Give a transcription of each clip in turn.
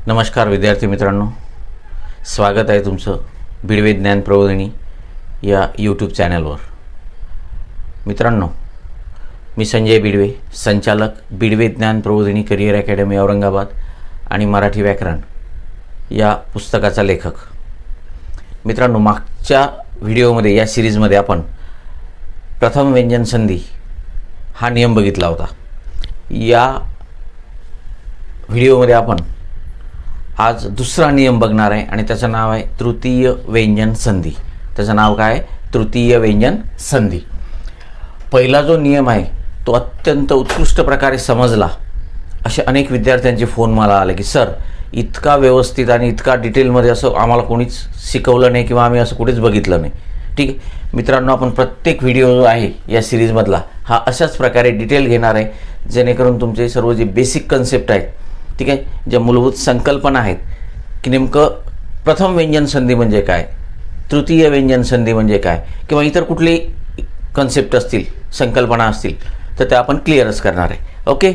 नमस्कार विद्यार्थी मित्रांनो, स्वागत आहे तुमचं भिडवे ज्ञान प्रबोधिनी या यूट्यूब चॅनलवर. मित्रांनो, मी संजय भिडवे, संचालक भिडवे ज्ञान प्रबोधिनी करिअर अकॅडमी औरंगाबाद आणि मराठी व्याकरण या पुस्तकाचा लेखक. मित्रांनो, मागच्या व्हिडिओमध्ये या सिरीजमध्ये आपण प्रथम व्यंजन संधी हा नियम बघितला होता. या व्हिडिओमध्ये आपण आज दुसरा नियम बघणार आहे आणि त्याचं नाव आहे तृतीय व्यंजन संधी. त्याचं नाव काय आहे? तृतीय व्यंजन संधी. पहिला जो नियम आहे तो अत्यंत उत्कृष्ट प्रकारे समजला असे अनेक विद्यार्थ्यांचे फोन मला आले की सर, इतका व्यवस्थित आणि इतका डिटेलमध्ये असं आम्हाला कोणीच शिकवलं नाही किंवा आम्ही असं कुठेच बघितलं नाही. ठीक आहे मित्रांनो, आपण प्रत्येक व्हिडिओ जो आहे या सिरीजमधला हा अशाच प्रकारे डिटेल घेणार आहे, जेणेकरून तुमचे सर्व जे बेसिक कन्सेप्ट आहेत, ठीक आहे, ज्या मूलभूत संकल्पना आहेत की नेमकं प्रथम व्यंजन संधी म्हणजे काय, तृतीय व्यंजन संधी म्हणजे काय, किंवा इतर कुठले कन्सेप्ट असतील, संकल्पना असतील, तर त्या आपण क्लिअरच करणार आहे. ओके,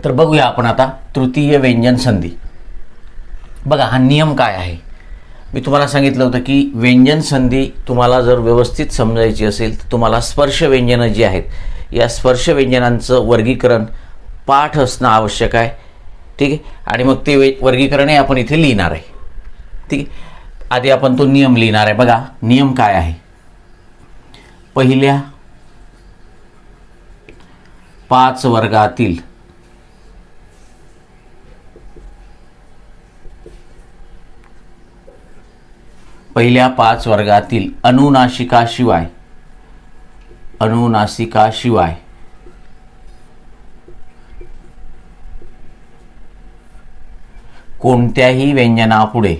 तर बघूया आपण आता तृतीय व्यंजन संधी. बघा, हा नियम काय आहे. मी तुम्हाला सांगितलं होतं की व्यंजन संधी तुम्हाला जर व्यवस्थित समजायची असेल तर तुम्हाला स्पर्श व्यंजनं जी आहेत, या स्पर्श व्यंजनांचं वर्गीकरण पाठ असणं आवश्यक आहे. ठीक आहे, आणि मग ते वर्गीकरणही आपण इथे लिहिणार आहे. ठीक आहे, आधी आपण तो नियम लिहिणार आहे. बघा, नियम काय आहे. पहिल्या 5 वर्गातील अनुनासिकाशिवाय कोणत्याही व्यंजनापुढे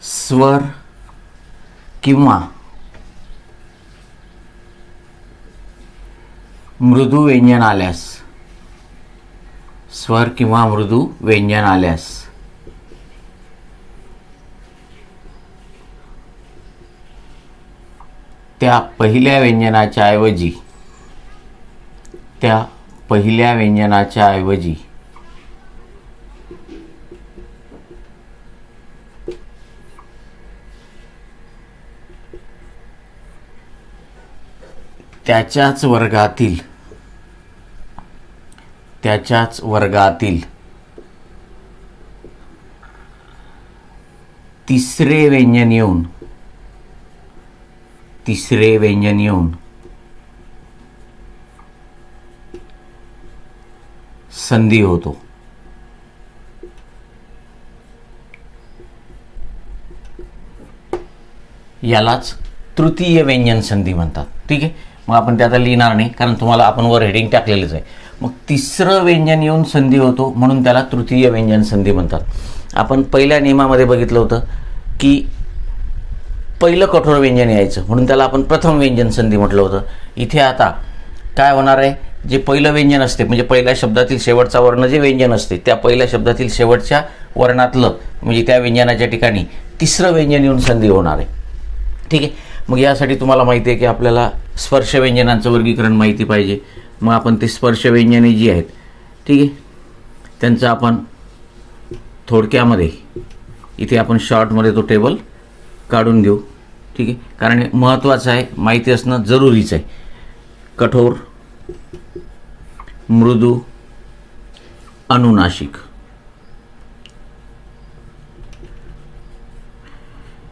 स्वर किंवा मृदू व्यंजन आल्यास त्या पहिल्या व्यंजनाच्या ऐवजी त्याच्याच वर्गातील तिसरे व्यंजन येऊन संधी होतो. यालाच तृतीय व्यंजन संधी म्हणतात. ठीक आहे, मग आपण ते आता लिहिणार नाही, कारण तुम्हाला आपण वर हेडिंग टाकलेलीच आहे. मग तिसरं व्यंजन येऊन संधी होतो म्हणून त्याला तृतीय व्यंजन संधी म्हणतात. आपण पहिल्या नियमामध्ये बघितलं होतं की पहिलं कठोर व्यंजन यायचं म्हणून त्याला आपण प्रथम व्यंजन संधी म्हटलं होतं. इथे आता काय होणार आहे, जे पहिलं व्यंजन असते म्हणजे पहिल्या शब्दातील शेवटचा वर्ण जे व्यंजन असते, त्या पहिल्या शब्दातील शेवटच्या वर्णातलं म्हणजे त्या व्यंजनाच्या ठिकाणी तिसरं व्यंजन येऊन संधी होणार आहे. ठीक आहे, मग यासाठी तुम्हाला माहिती आहे की आपल्याला स्पर्श व्यंजनांचं वर्गीकरण माहिती पाहिजे. मग आपण ते स्पर्श व्यंजने जी आहेत, ठीक आहे, त्यांचं आपण थोडक्यामध्ये इथे आपण शॉर्टमध्ये तो टेबल काढून घेऊ. ठीक आहे, कारण हे महत्त्वाचं आहे, माहिती असणं जरुरीचं आहे. कठोर, मृदू, अनुनासिक.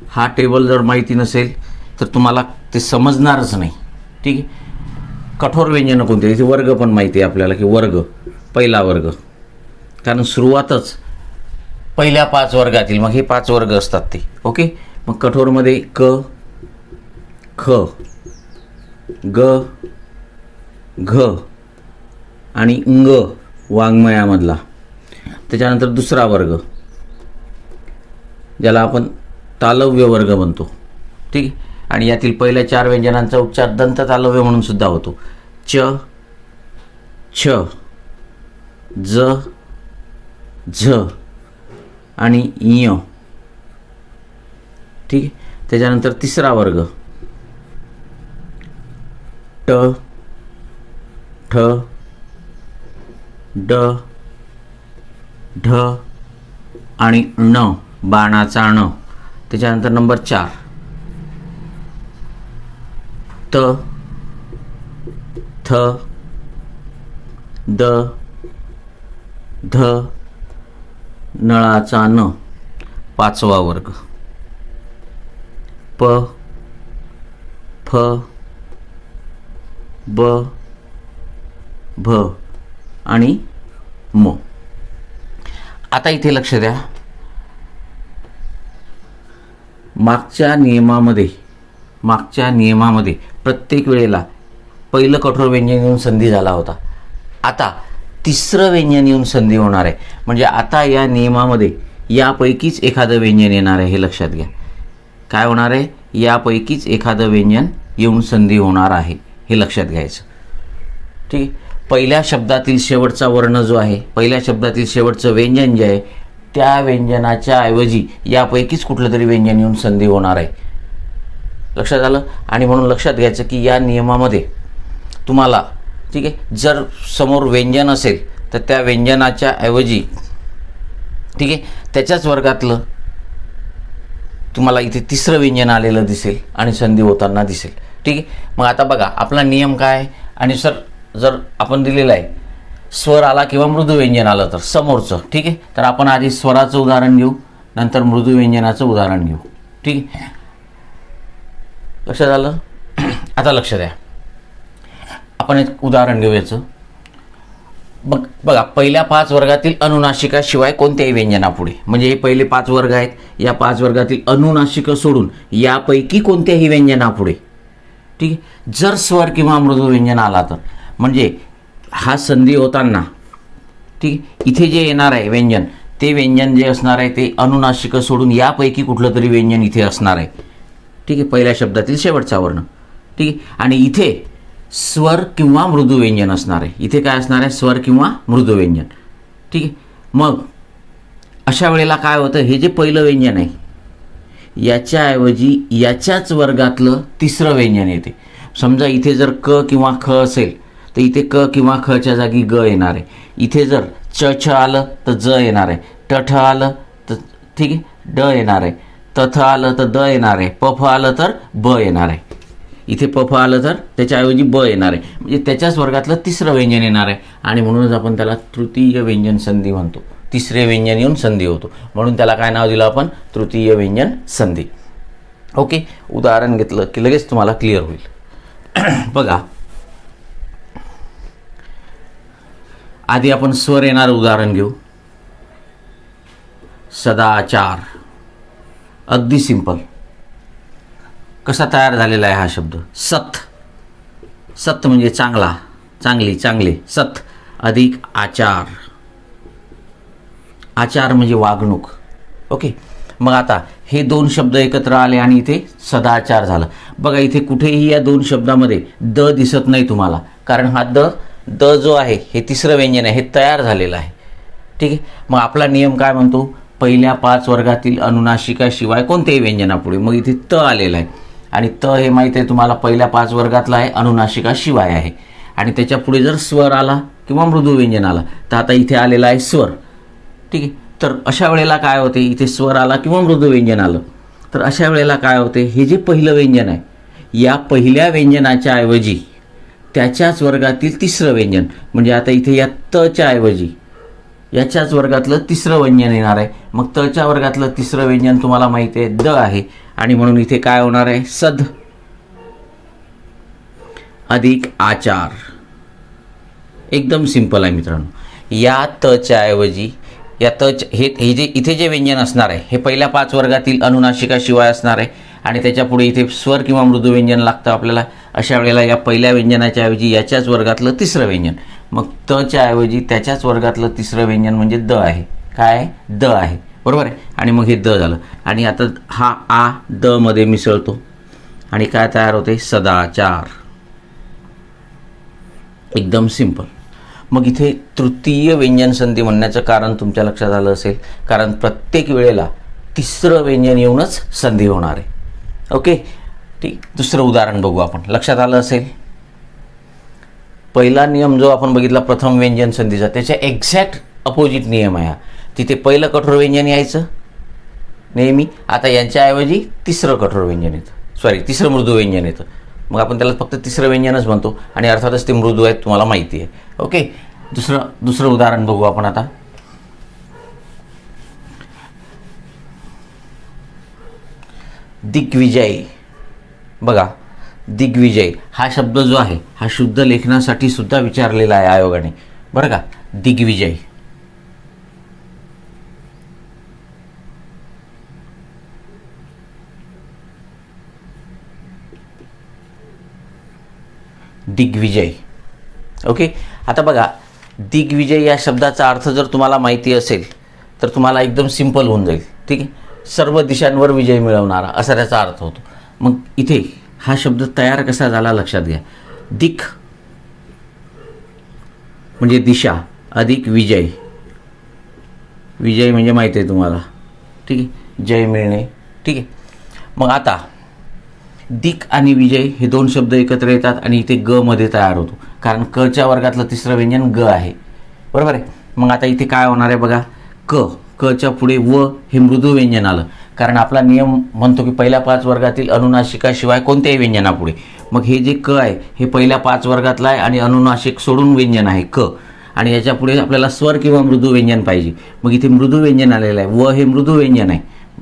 हा टेबल जर माहिती नसेल तर तुम्हाला ते समजणारच नाही. ठीक आहे, कठोर व्यंजन कोणते, इथे वर्ग पण माहिती आहे आपल्याला की वर्ग, पहिला वर्ग, कारण सुरुवातच पहिल्या 5 वर्गातील, मग हे 5 वर्ग असतात ते. ओके, मग कठोरमध्ये क, ख, ग, घ आणि ङ वाङ्मयामधला. त्याच्यानंतर दुसरा वर्ग ज्याला आपण तालव्य वर्ग म्हणतो. ठीक आहे, आणि यातील पहिल्या 4 व्यंजनांचा उच्चार दंत तालव्य म्हणून सुद्धा होतो. च, छ, ज, झ आणि य. ठीक आहे. त्याच्यानंतर तिसरा वर्ग ट ठ ड ढ आणि ण, बाणाचा ण. त्याच्यानंतर नंबर 4 त थ द ध नळाचा न. पाचवा वर्ग प फ ब भ आणि म. आता इथे लक्ष द्या, मागच्या नियमामध्ये प्रत्येक वेळेला पहिलं कठोर व्यंजन येऊन संधी झाला होता. आता तिसरं व्यंजन येऊन संधी होणार आहे. म्हणजे आता या नियमामध्ये यापैकीच एखादं व्यंजन येणार आहे, हे लक्षात घ्या. काय होणार आहे? यापैकीच एखादं व्यंजन येऊन संधी होणार आहे, हे लक्षात घ्यायचं. ठीक आहे. पहिल्या शब्दातील शेवटचा वर्ण जो आहे, पहिल्या शब्दातील शेवटचं व्यंजन जे आहे, त्या व्यंजनाच्या ऐवजी यापैकीच कुठलं तरी व्यंजन येऊन संधी होणार आहे. लक्षात आलं? आणि म्हणून लक्षात घ्यायचं की या नियमामध्ये तुम्हाला, ठीक आहे, जर समोर व्यंजन असेल तर त्या व्यंजनाच्या ऐवजी, ठीक आहे, त्याच्याच वर्गातलं तुम्हाला इथे तिसरं व्यंजन आलेलं दिसेल आणि संधी होताना दिसेल. ठीक आहे. मग आता बघा आपला नियम काय आहे. आणि सर जर आपण दिलेलं आहे स्वर आला किंवा मृदू व्यंजन आलं तर समोरचं, ठीक आहे, तर आपण आधी स्वराचं उदाहरण घेऊ, नंतर मृदू व्यंजनाचं उदाहरण घेऊ. ठीक आहे. लक्षात आलं? आता लक्ष द्या, आपण एक उदाहरण घेऊ याचं. बघा पहिल्या 5 वर्गातील अनुनासिकाशिवाय कोणत्याही व्यंजनापुढे, म्हणजे हे पहिले 5 वर्ग आहेत, या 5 वर्गातील अनुनासिक सोडून यापैकी कोणत्याही व्यंजनापुढे, ठीक आहे, जर स्वर किंवा मृदू व्यंजन आला तर, म्हणजे हा संधी होताना, ठीक आहे, इथे जे येणार आहे व्यंजन, ते व्यंजन जे असणार आहे ते अनुनासिक सोडून यापैकी कुठलं तरी व्यंजन इथे असणार आहे. ठीक आहे. पहिल्या शब्दातील शेवटचा वर्ण. ठीक आहे. आणि इथे स्वर किंवा मृदू व्यंजन असणार आहे. इथे काय असणार आहे? स्वर किंवा मृदू व्यंजन. ठीक आहे. मग अशा वेळेला काय होतं, हे जे पहिलं व्यंजन आहे याच्याऐवजी याच्याच वर्गातलं तिसरं व्यंजन येते. समजा इथे जर क किंवा ख असेल तर इथे क किंवा खच्या जागी ग येणार आहे. इथे जर च छ आलं तर ज येणार आहे. ट ठ आलं तर, ठीक आहे, ड येणार आहे. त थ आलं तर द येणार आहे. प फ आलं तर ब येणार आहे. इथे प फ आलं तर त्याच्याऐवजी ब येणार आहे. म्हणजे त्याच्याच वर्गातलं तिसरं व्यंजन येणार आहे. आणि म्हणूनच आपण त्याला तृतीय व्यंजन संधी म्हणतो. तिसरे व्यंजन येऊन संधी होतो, म्हणून त्याला काय नाव दिलं आपण? तृतीय व्यंजन संधी. ओके. उदाहरण घेतलं की लगेच तुम्हाला क्लिअर होईल. बघा आधी आपण स्वर येणारं उदाहरण घेऊ. सदाचार. अगदी सिंपल. कसा तयार झालेला आहे हा शब्द? सत. सत म्हणजे चांगला, चांगली, चांगले. सत अधिक आचार. आचार म्हणजे वागणूक. ओके. मग आता हे 2 शब्द एकत्र आले आणि इथे सदाचार झालं. बघा इथे कुठेही या 2 शब्दामध्ये द दिसत नाही तुम्हाला, कारण हा द जो आहे हे तिसरं व्यंजन आहे, हे तयार झालेलं आहे. ठीक आहे. मग आपला नियम काय म्हणतो? पहिल्या 5 वर्गातील अनुनासिकाशिवाय कोणत्याही व्यंजनापुढे. मग इथे त आलेलं आहे आणि त हे माहीत आहे तुम्हाला पहिल्या 5 वर्गातला आहे, अनुनासिकाशिवाय आहे. आणि त्याच्या पुढे जर स्वर आला किंवा मृदू व्यंजन आला तर आता इथे आलेला आहे स्वर. ठीक आहे. तर अशा वेळेला काय होते? इथे स्वर आला किंवा मृदू व्यंजन आलं तर अशा वेळेला काय होते? हे जे पहिलं व्यंजन आहे या पहिल्या व्यंजनाच्या ऐवजी त्याच्याच वर्गातील तिसरं व्यंजन, म्हणजे आता इथे या तच्या ऐवजी याच्याच वर्गातलं तिसरं व्यंजन येणार आहे. मग तच्या वर्गातलं तिसरं व्यंजन तुम्हाला माहिती आहे द आहे, आणि म्हणून इथे काय होणार आहे? सद अधिक आचार. एकदम सिंपल आहे मित्रांनो. या तच्या ऐवजी या हे जे इथे जे व्यंजन असणार आहे हे पहिल्या 5 वर्गातील अनुनासिकाशिवाय असणार आहे आणि त्याच्या पुढे इथे स्वर किंवा मृदू व्यंजन लागतं आपल्याला. अशा वेळेला या पहिल्या व्यंजनाच्या ऐवजी याच्याच वर्गातलं तिसरं व्यंजन, मग तच्या ऐवजी त्याच्याच वर्गातलं तिसरं व्यंजन म्हणजे द आहे. काय आहे? द आहे. बरोबर आहे. आणि मग हे द झालं आणि आता हा आ द मध्ये मिसळतो आणि काय तयार होते? सदाचार. एकदम सिंपल. मग इथे तृतीय व्यंजन संधी म्हणण्याचं कारण तुमच्या लक्षात आलं असेल, कारण प्रत्येक वेळेला तिसरं व्यंजन येऊनच संधी होणार आहे. ओके, ठीक. दुसरं उदाहरण बघू आपण. लक्षात आलं असेल, पहिला नियम जो आपण बघितला प्रथम व्यंजन संधीचा, त्याच्या एक्झॅक्ट अपोजिट नियम आहे हा. तिथे पहिलं कठोर व्यंजन यायचं नेहमी, आता यांच्याऐवजी तिसरं कठोर व्यंजन येतं, तिसरं मृदू व्यंजन येतं. मग आपण त्याला फक्त तिसरं व्यंजनच म्हणतो आणि अर्थातच ते मृदू आहेत, तुम्हाला माहिती आहे. ओके, दुसरं उदाहरण बघू आपण आता. दिग्विजय. बघा, दिग्विजय हा शब्द जो आहे हा शुद्ध लेखनासाठी सुद्धा विचारलेला आहे आयोगाने, बरं का. दिग्विजय. दिग्विजय. ओके, आता बघा, दिग्विजय या शब्दाचा अर्थ जर तुम्हाला माहिती असेल तर तुम्हाला एकदम सिंपल होऊन जाईल. ठीक आहे, सर्व दिशांवर विजय मिळवणारा असा त्याचा अर्थ होतो. मग इथे हा शब्द तयार कसा झाला लक्षात घ्या. दिक म्हणजे दिशा अधिक विजय. विजय म्हणजे माहिती आहे तुम्हाला, ठीक आहे, जय मिळणे. ठीक आहे, मग आता दिक आणि विजय हे दोन शब्द एकत्र येतात आणि इथे ग मध्ये तयार होतो, कारण क च्या वर्गातलं तिसरं व्यंजन ग आहे, बरोबर आहे. मग आता इथे काय होणार आहे बघा, क च्या पुढे व हे मृदू व्यंजन आलं, कारण आपला नियम म्हणतो की पहिल्या 5 वर्गातील अनुनासिकाशिवाय कोणत्याही व्यंजनापुढे. मग हे जे क आहे हे पहिल्या 5 वर्गातला आहे आणि अनुनासिक सोडून व्यंजन आहे क, आणि याच्या पुढे आपल्याला स्वर किंवा मृदू व्यंजन पाहिजे. मग इथे मृदू व्यंजन आलेलं आहे, व हे मृदू व्यंजन आहे,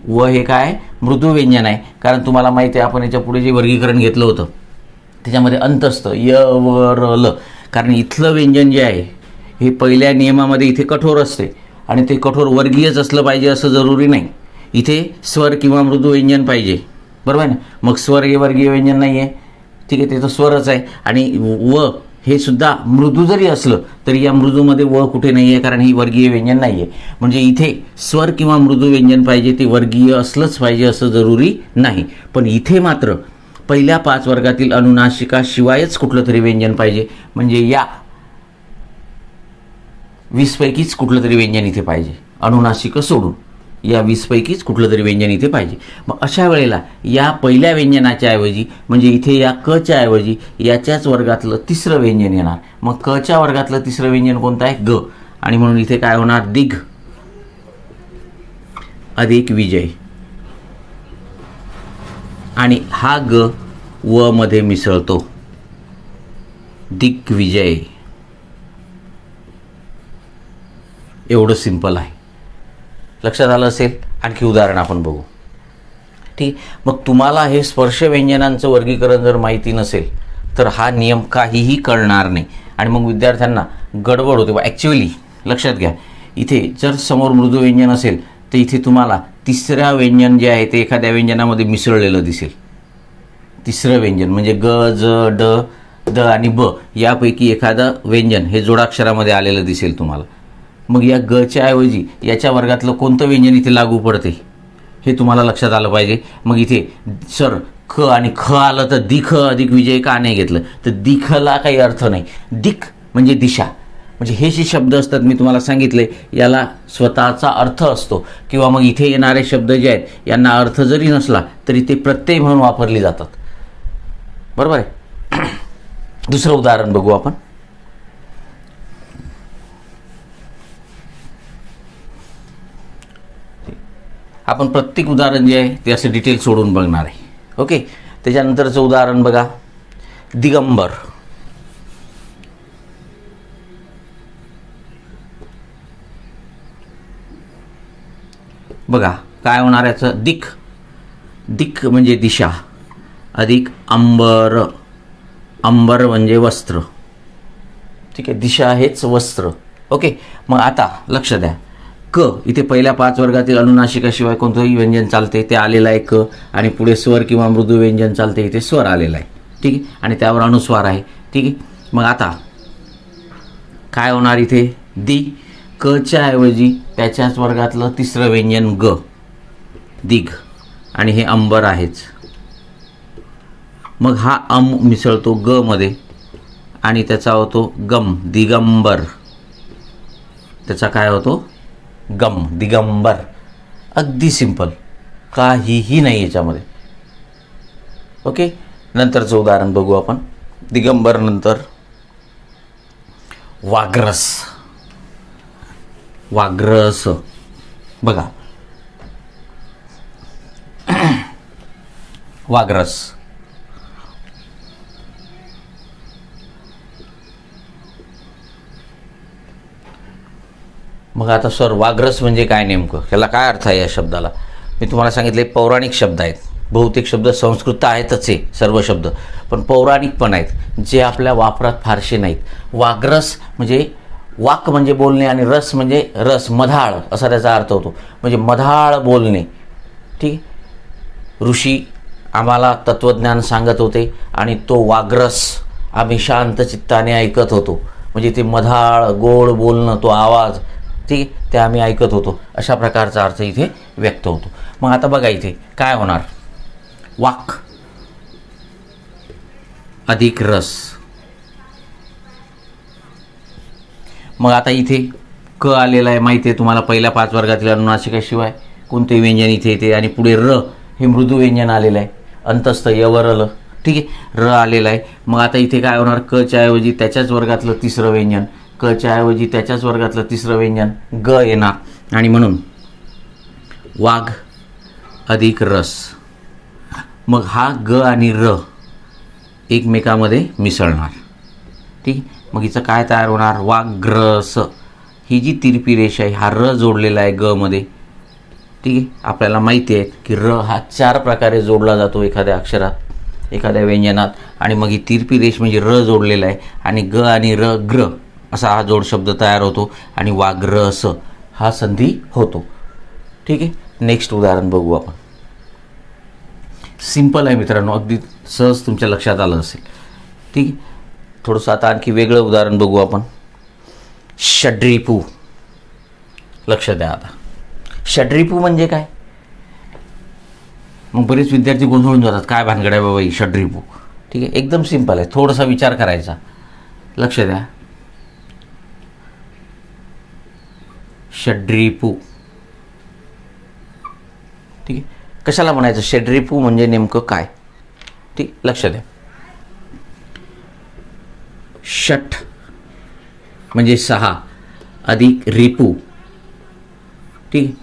व हे काय मृदू व्यंजन आहे. कारण तुम्हाला माहिती आहे आपण याच्या पुढे जे वर्गीकरण घेतलं होतं त्याच्यामध्ये अंत असतं य व र ल, कारण इथलं व्यंजन जे आहे हे पहिल्या नियमामध्ये इथे कठोर असते आणि ते कठोर वर्गीयच असलं पाहिजे असं जरुरी नाही. इथे स्वर किंवा मृदू व्यंजन पाहिजे, बरोबर आहे ना. मग स्वर हे वर्गीय व्यंजन नाही आहे, ठीक आहे, ते तर स्वरच आहे. आणि व हे सुद्धा मृदू जरी असलं तरी या मृदूमध्ये व कुठे नाही आहे, कारण ही वर्गीय व्यंजन नाही आहे. म्हणजे इथे स्वर किंवा मृदू व्यंजन पाहिजे, ते वर्गीय असलंच पाहिजे असं जरुरी नाही. पण इथे मात्र पहिल्या 5 वर्गातील अनुनासिकाशिवायच कुठलं तरी व्यंजन पाहिजे, म्हणजे या 20 पैकीच कुठलं तरी व्यंजन इथे पाहिजे, अनुनासिक सोडून या 20 पैकीच कुठलं तरी व्यंजन इथे पाहिजे. मग अशा वेळेला या पहिल्या व्यंजनाच्या ऐवजी म्हणजे इथे या क च्या ऐवजी याच्याच वर्गातलं तिसरं व्यंजन येणार. मग क च्या वर्गातलं तिसरं व्यंजन कोणतं आहे, ग, आणि म्हणून इथे काय होणार, दिग अधिक विजय. आणि हा ग व मध्ये मिसळतो, दिग्विजय. एवढं सिंपल आहे, लक्षात आलं असेल. आणखी उदाहरण आपण बघू. ठीक, मग तुम्हाला हे स्पर्श व्यंजनांचं वर्गीकरण जर माहिती नसेल तर हा नियम काहीही कळणार नाही आणि मग विद्यार्थ्यांना गडबड होते. ॲक्च्युअली लक्षात घ्या, इथे जर समोर मृदू व्यंजन असेल तर इथे तुम्हाला तिसऱ्या व्यंजन जे आहे ते एखाद्या व्यंजनामध्ये मिसळलेलं दिसेल. तिसरं व्यंजन म्हणजे ग, ज, ड, द आणि ब यापैकी एखादं व्यंजन हे जोडाक्षरामध्ये आलेलं दिसेल तुम्हाला. मग या ग च्या ऐवजी याच्या वर्गातलं कोणतं व्यंजन इथे लागू पडते हे तुम्हाला लक्षात आलं पाहिजे. मग इथे सर ख आणि ख आलं तर दिख अधिक विजय का नाही घेतलं, तर दिखला काही अर्थ नाही. दिक म्हणजे दिशा. म्हणजे हे जे शब्द असतात मी तुम्हाला सांगितले याला स्वतःचा अर्थ असतो, किंवा मग इथे येणारे शब्द जे आहेत यांना अर्थ जरी नसला तरी ते प्रत्यय म्हणून वापरले जातात, बरोबर आहे. दुसरं उदाहरण बघू आपण. आपण प्रत्येक उदाहरण जे आहे ते असं डिटेल सोडून बघणार आहे. ओके, त्याच्यानंतरचं उदाहरण बघा, दिगंबर. बघा काय होणार याचं, दिक, दिक म्हणजे दिशा अधिक अंबर. अंबर म्हणजे वस्त्र, ठीक आहे, दिशा हेच वस्त्र. ओके, मग आता लक्ष द्या, क इथे पहिल्या 5 वर्गातील अनुनासिकाशिवाय कोणतंही व्यंजन चालते ते आलेलं आहे क, आणि पुढे स्वर किंवा मृदू व्यंजन चालते इथे स्वर आलेला आहे, ठीक आहे, आणि त्यावर अनुस्वार आहे, ठीक आहे. मग आता काय होणार इथे, दी, क च्या ऐवजी त्याच्याच वर्गातलं तिसरं व्यंजन ग, दिग, आणि हे अंबर आहेच. मग हा मिसळतो ग मध्ये आणि त्याचा होतो गम, दिगंबर. त्याचा काय होतो गम, दिगंबर. अगदी सिंपल, काहीही नाही याच्यामध्ये. ओके, नंतरचं उदाहरण बघू आपण. दिगंबर नंतर वाग्रस. वाग्रस बघा, वाग्रस. मग आता सर वाग्रस म्हणजे काय नेमकं, ह्याला काय अर्थ आहे या शब्दाला? मी तुम्हाला सांगितले पौराणिक शब्द आहेत. बहुतेक शब्द संस्कृत आहेतच आहे सर्व शब्द, पण पौराणिक पण आहेत जे आपल्या वापरात फारसे नाहीत. वाग्रस म्हणजे वाक म्हणजे बोलणे आणि रस म्हणजे रस, मधाळ असा त्याचा अर्थ होतो. म्हणजे मधाळ बोलणे. ठीक आहे. ऋषी आम्हाला तत्त्वज्ञान सांगत होते आणि तो वाग्रस आम्ही शांत चित्ताने ऐकत होतो. म्हणजे ते मधाळ गोड बोलणं, तो आवाज, ठीक आहे, ते आम्ही ऐकत होतो. अशा प्रकारचा अर्थ इथे व्यक्त होतो. मग आता बघा इथे काय होणार, वाक अधिक रस. मग आता इथे क आलेला आहे माहिती आहे तुम्हाला, पहिल्या 5 वर्गातील अनुनासिकाशिवाय कोणते व्यंजन इथे येते. आणि पुढे र हे मृदू व्यंजन आलेलं आहे, अंतस्थ यवरल, ठीक आहे, र आलेला आहे. मग आता इथे काय होणार, क च्या ऐवजी त्याच्याच वर्गातलं तिसरं व्यंजन, क च्या ऐवजी त्याच्याच वर्गातलं तिसरं व्यंजन ग येणार. आणि म्हणून वाघ अधिक रस. मग हा ग आणि र एकमेकामध्ये मिसळणार. ठीक. मग हिचं काय तयार होणार, वाग्रस. ही जी तिरपी रेषा आहे, हा र जोडलेला आहे ग मध्ये. ठीक आहे. आपल्याला माहिती आहे की र हा 4 प्रकारे जोडला जातो एखाद्या अक्षरात, एखाद्या व्यंजनात. आणि मग ही तिरपी रेष म्हणजे र जोडलेला आहे आणि ग आणि र ग्र असा हा जोड शब्द तयार होतो आणि वाग्रस हा संधी होतो. ठीक आहे. नेक्स्ट उदाहरण बघू आपण. सिंपल आहे मित्रांनो, अगदी सहज तुमच्या लक्षात आलं असेल. ठीक आहे. थोडंसं आता आणखी वेगळं उदाहरण बघू आपण. षड्रिपू. लक्ष द्या आता, षड्रिपू म्हणजे काय? मग बरेच विद्यार्थी गोंधळून जातात, काय भानगड आहे बाबा ही षड्रिपू. ठीक आहे. एकदम सिंपल आहे, थोडासा विचार करायचा. लक्ष द्या, षड्रिपू. ठीक आहे. कशाला म्हणायचं षड्रिपू म्हणजे नेमकं काय? ठीक, लक्ष द्या. षट म्हणजे 6 अधिक रिपू. ठीक.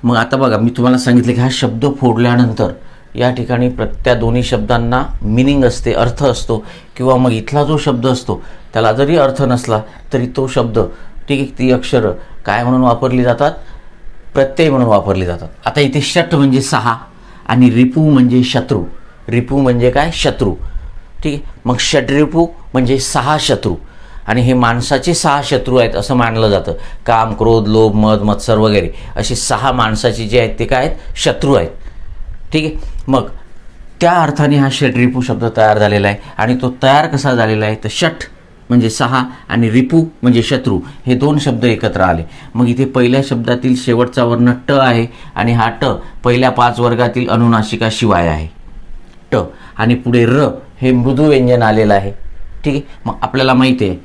मग आता बघा, मी तुम्हाला सांगितलं की हा शब्द फोडल्यानंतर या ठिकाणी त्या दोन्ही शब्दांना मिनिंग असते, अर्थ असतो. किंवा मग इथला जो शब्द असतो त्याला जरी अर्थ नसला तरी तो शब्द, ठीक आहे, ती अक्षरं काय म्हणून वापरली जातात, प्रत्यय म्हणून वापरली जातात. आता इथे षट म्हणजे 6 आणि रिपू म्हणजे शत्रू. रिपू म्हणजे काय, शत्रू. ठीक आहे. मग षड्रिपू म्हणजे 6 शत्रू. आणि हे माणसाचे 6 शत्रू आहेत असं मानलं जातं. काम, क्रोध, लोभ, मद, मत्सर वगैरे असे 6 माणसाचे जे आहेत ते काय आहेत, शत्रू आहेत. ठीक आहे. मग त्या अर्थाने हा षड्रिपू शब्द तयार झालेला आहे. आणि तो तयार कसा झालेला आहे, तर षट म्हणजे 6 आणि रिपू म्हणजे शत्रू, हे 2 शब्द एकत्र आले. मग इथे पहिल्या शब्दातील शेवटचा वर्ण ट आहे आणि हा ट पहिल्या 5 वर्गातील अनुनासिकाशिवाय आहे, ट. आणि पुढे र हे मृदू व्यंजन आलेलं आहे. ठीक आहे. मग आपल्याला माहिती आहे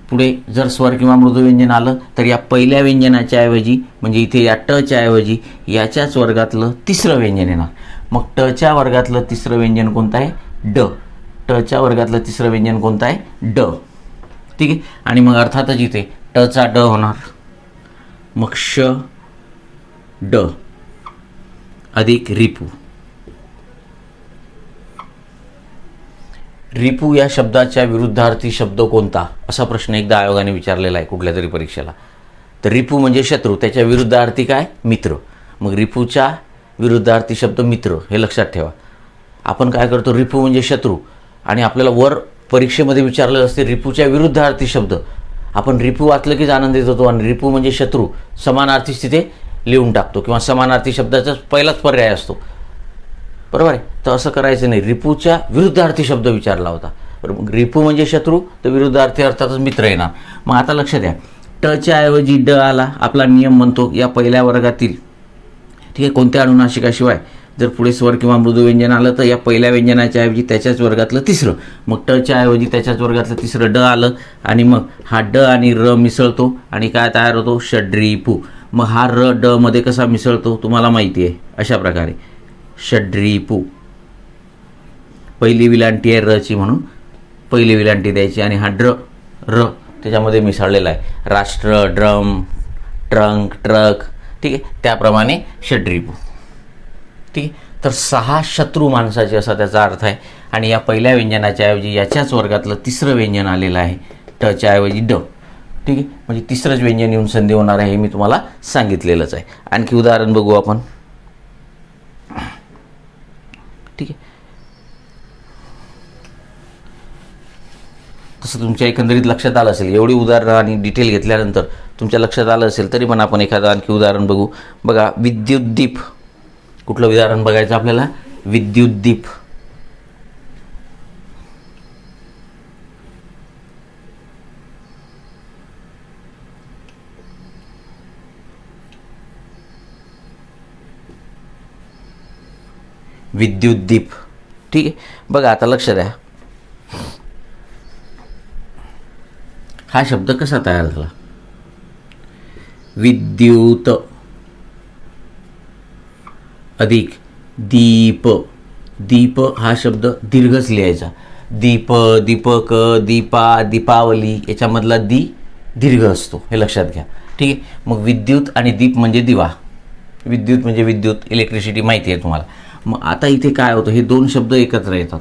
पुढे जर स्वर किंवा मृदू व्यंजन आलं तर या पहिल्या व्यंजनाच्या ऐवजी, म्हणजे इथे या टच्या ऐवजी याच्याच वर्गातलं तिसरं व्यंजन येणार. मग टच्या वर्गातलं तिसरं व्यंजन कोणतं आहे, ड. टच्या वर्गातलं तिसरं व्यंजन कोणतं आहे, ड. ठीक आहे. आणि मग अर्थातच इथे टचा ड होणार. मग श ड अधिक रिपू. रिपू या शब्दाच्या विरुद्धार्थी शब्द कोणता, असा प्रश्न एकदा आयोगाने विचारलेला आहे कुठल्या तरी परीक्षेला. तर रिपू म्हणजे शत्रू, त्याच्या विरुद्धार्थी काय, मित्र. मग रिपूच्या विरुद्धार्थी शब्द मित्र, हे लक्षात ठेवा. आपण काय करतो, रिपू म्हणजे शत्रू आणि आपल्याला वर परीक्षेमध्ये विचारलेलं असते रिपूच्या विरुद्धार्थी शब्द. आपण रिपू वाचलं की आनंदित होतो आणि रिपू म्हणजे शत्रू समानार्थीच तिथे लिहून टाकतो किंवा समानार्थी शब्दाचा पहिलाच पर्याय असतो. बरोबर आहे. तर असं करायचं नाही, रिपूच्या विरुद्धार्थी शब्द विचारला होता. बरोबर. रिपू म्हणजे शत्रू, तर विरुद्धार्थी अर्थातच मित्र येणार. मग आता लक्ष द्या, टच्या ऐवजी ड आला. आपला नियम म्हणतो या पहिल्या वर्गातील, ठीक आहे, कोणत्या अनुनासिकाशिवाय जर पुढे स्वर किंवा मृदू व्यंजन आलं तर या पहिल्या व्यंजनाच्या ऐवजी त्याच्याच वर्गातलं तिसरं, मग टच्या ऐवजी त्याच्याच वर्गातलं तिसरं ड आलं आणि मग हा ड आणि र मिसळतो आणि काय तयार होतो, षड्रिपू. मग हा र ड मध्ये कसा मिसळतो तुम्हाला माहिती आहे, अशा प्रकारे षड्रिपू. पहिली विलांटी आहे रची म्हणून पहिली विलांटी द्यायची आणि हा ड्र र त्याच्यामध्ये मिसळलेला आहे, राष्ट्र, ड्रम, ट्रंक, ट्रक, ठीक आहे, त्याप्रमाणे षड्रिपू. ठीक आहे, तर 6 शत्रू माणसाचे असा त्याचा अर्थ आहे. आणि या पहिल्या व्यंजनाच्या ऐवजी याच्याच वर्गातलं तिसरं व्यंजन आलेलं आहे, टच्या ऐवजी ड. ठीक आहे, म्हणजे तिसरंच व्यंजन येऊन संधी होणार आहे, हे मी तुम्हाला सांगितलेलंच आहे. आणखी उदाहरण बघू आपण. ठीक आहे, तसं तुमच्या एकंदरीत लक्षात आलं असेल, एवढी उदाहरणं आणि डिटेल घेतल्यानंतर तुमच्या लक्षात आलं असेल, तरी पण आपण एखादं आणखी उदाहरण बघू. बघा, विद्युतदीप. कुठलं उदाहरण बघायचं आपल्याला, विद्युतदीप. विद्युतदीप. ठीक आहे, बघा आता लक्ष द्या, हा शब्द कसा तयार झाला. विद्युत अधिक दीप. दीप हा शब्द दीर्घच लिहायचा. दीप, दीपक, दीपा, दीपावली, याच्यामधला दी दीर्घ असतो, हे लक्षात घ्या. ठीक आहे, मग विद्युत आणि दीप म्हणजे दिवा. विद्युत म्हणजे विद्युत, इलेक्ट्रिसिटी माहिती आहे तुम्हाला. मग आता इथे काय होतं, हे दोन शब्द एकत्र येतात.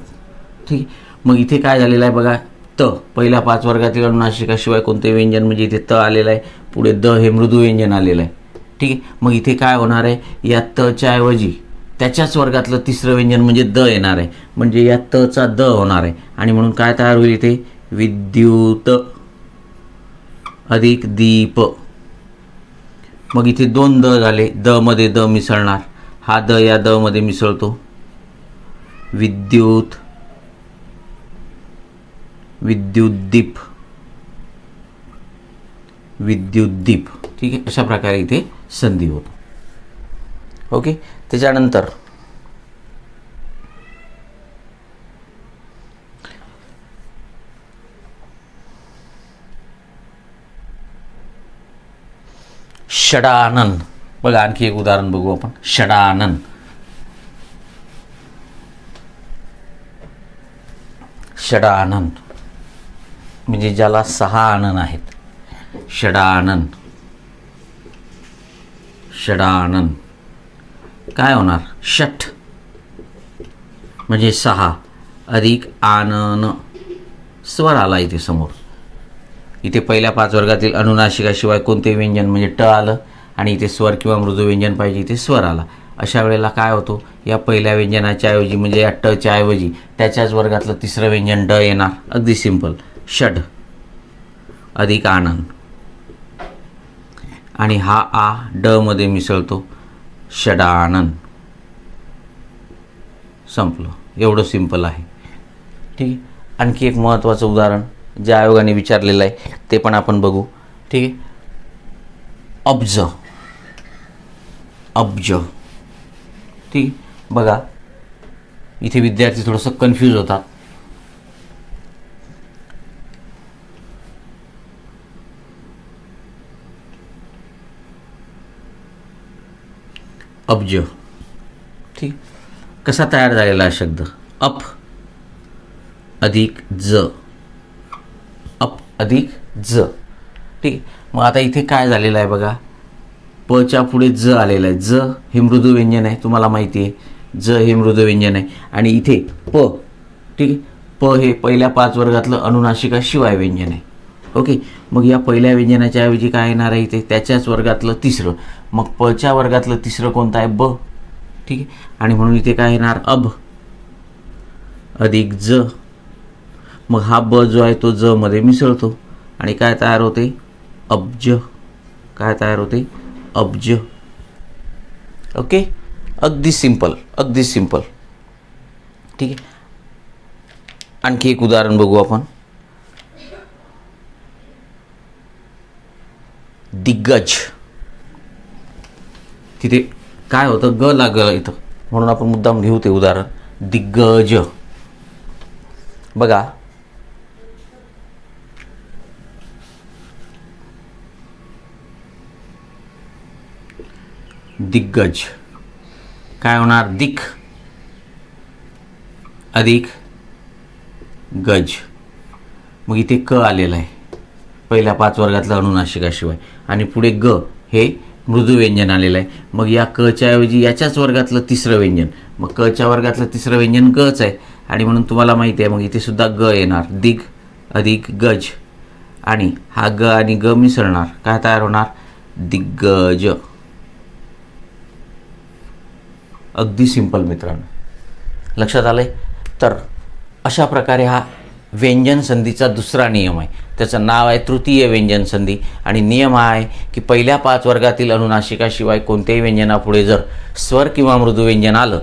ठीक आहे, मग इथे काय झालेलं आहे बघा, त पहिल्या 5 वर्गातील अनुनासिकाशिवाय कोणते व्यंजन, म्हणजे इथे त आलेलं आहे, पुढे द हे मृदू व्यंजन आलेलं आहे. ठीक आहे, मग इथे काय होणार आहे, या तच्या ऐवजी त्याच्याच वर्गातलं तिसरं व्यंजन म्हणजे द येणार आहे, म्हणजे या तचा द होणार आहे. आणि म्हणून काय तयार होईल इथे, विद्युत अधिक दीप. मग इथे 2 द झाले, द मध्ये द मिसळणार, हा द या द मध्ये मिसळतो, विद्युत, विद्युतदीप, विद्युतदीप. ठीक आहे, अशा प्रकारे इथे संधी होतो. ओके, त्याच्यानंतर षडानन. बघा, आणखी एक उदाहरण बघू आपण. षडानन. षडानन म्हणजे ज्याला 6 आनन आहेत. षडानन. षडानन काय होणार, षट म्हणजे 6 अधिक आनन, स्वर आला इथे समोर. इथे पहिल्या 5 वर्गातील अनुनासिकाशिवाय कोणते व्यंजन म्हणजे ट आलं आणि इथे स्वर किंवा मृदू व्यंजन पाहिजे, इथे स्वर आला. अशा वेळेला काय होतो, या पहिल्या व्यंजनाच्या ऐवजी म्हणजे या टच्या ऐवजी त्याच्याच वर्गातलं तिसरं व्यंजन ड येणार. अगदी सिंपल, षड अधिक आनन आणि हा आ ड मध्ये मिसळतो, षडानन. संपलं, एवढं सिंपल आहे. ठीक आहे, आणखी एक महत्त्वाचं उदाहरण ज्या आयोगाने विचारलेलं आहे ते पण आपण बघू. ठीक आहे, अब्ज. अब्ज. ठीक, बघा इथे विद्यार्थी थोडंसं कन्फ्यूज होतात. अब्ज. ठीक, कसा तयार झालेला शब्द, अप अधिक ज. अप अधिक ज. ठीक, मग आता इथे काय झालेलं आहे बघा, पच्या पुढे ज आलेलं आहे. ज हे मृदू व्यंजन आहे, तुम्हाला माहिती आहे, ज हे मृदू व्यंजन आहे. आणि इथे प. ठीक आहे, प हे पहिल्या 5 वर्गातलं अनुनासिकाशिवाय व्यंजन आहे. ओके, मग या पहिल्या व्यंजनाच्या ऐवजी काय येणार आहे इथे, त्याच्याच वर्गातलं तिसरं. मग पच्या वर्गातलं तिसरं कोणतं आहे, ब. ठीक आहे, आणि म्हणून इथे काय येणार, अब अधिक ज. मग हा ब जो आहे तो ज मध्ये मिसळतो आणि काय तयार होते, अब्ज. काय तयार होते, अब्ज. ओके, अगदी सिंपल, अगदी सिंपल. ठीक आहे, आणखी एक उदाहरण बघू आपण. दिग्गज. तिथे काय होतं, ग लागलं इथं, म्हणून आपण मुद्दाम घेऊ ते उदाहरण. दिग्गज. बघा, दिग्गज काय होणार? दिक अधिक गज. मग इथे क आलेला आहे पहिल्या 5 वर्गातलं अनुनासिकाशिवाय, आणि पुढे ग हे मृदू व्यंजन आलेलं आहे. मग या कच्या ऐवजी याच्याच वर्गातलं तिसरं व्यंजन, मग कच्या वर्गातलं तिसरं व्यंजन गच आहे, आणि म्हणून तुम्हाला माहिती आहे मग इथे सुद्धा ग येणार. दिग अधिक गज, आणि हा ग आणि ग मिसळणार, काय तयार होणार? दिग्गज. अगदी सिंपल मित्रांनो, लक्षात आलं आहे. तर अशा प्रकारे हा व्यंजन संधीचा दुसरा नियम आहे. त्याचं नाव आहे तृतीय व्यंजन संधी, आणि नियम हा आहे की पहिल्या 5 वर्गातील अनुनासिकाशिवाय कोणत्याही व्यंजनापुढे जर स्वर किंवा मृदू व्यंजन आलं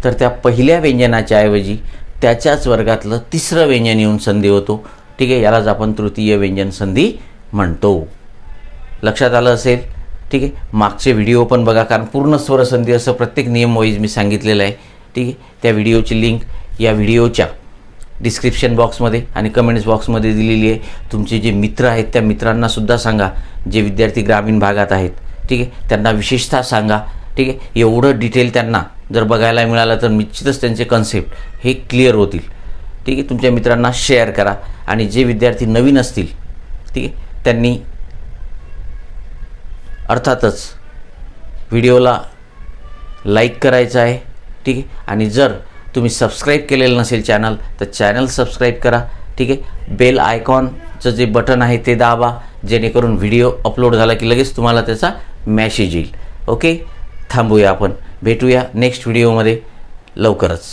तर त्या पहिल्या व्यंजनाच्या ऐवजी त्याच्याच वर्गातलं तिसरं व्यंजन येऊन संधी होतो. ठीक आहे, यालाच आपण तृतीय व्यंजन संधी म्हणतो. लक्षात आलं असेल. ठीक आहे, मागचे व्हिडिओ पण बघा, कारण पूर्ण स्वरसंधी असं प्रत्येक नियम वाईज मी सांगितलेलं आहे. ठीक आहे, त्या व्हिडिओची लिंक या व्हिडिओच्या डिस्क्रिप्शन बॉक्समध्ये आणि कमेंट्स बॉक्समध्ये दिलेली आहे. तुमचे जे मित्र आहेत त्या मित्रांनासुद्धा सांगा, जे विद्यार्थी ग्रामीण भागात आहेत. ठीक आहे, त्यांना विशेषतः सांगा. ठीक आहे, एवढं डिटेल त्यांना जर बघायला मिळालं तर निश्चितच त्यांचे कन्सेप्ट हे क्लिअर होतील. ठीक आहे, तुमच्या मित्रांना शेअर करा, आणि जे विद्यार्थी नवीन असतील ठीक आहे त्यांनी अर्थातच व्हिडिओला लाईक करायचं आहे. ठीक आहे, आणि जर तुम्ही सबस्क्राईब केलेलं नसेल चॅनल तर चॅनल सबस्क्राईब करा. ठीक आहे, बेल आयकॉनचं जे बटन आहे ते दाबा, जेणेकरून व्हिडिओ अपलोड झाला की लगेच तुम्हाला त्याचा मॅसेज येईल. ओके, थांबूया, आपण भेटूया नेक्स्ट व्हिडिओमध्ये लवकरच.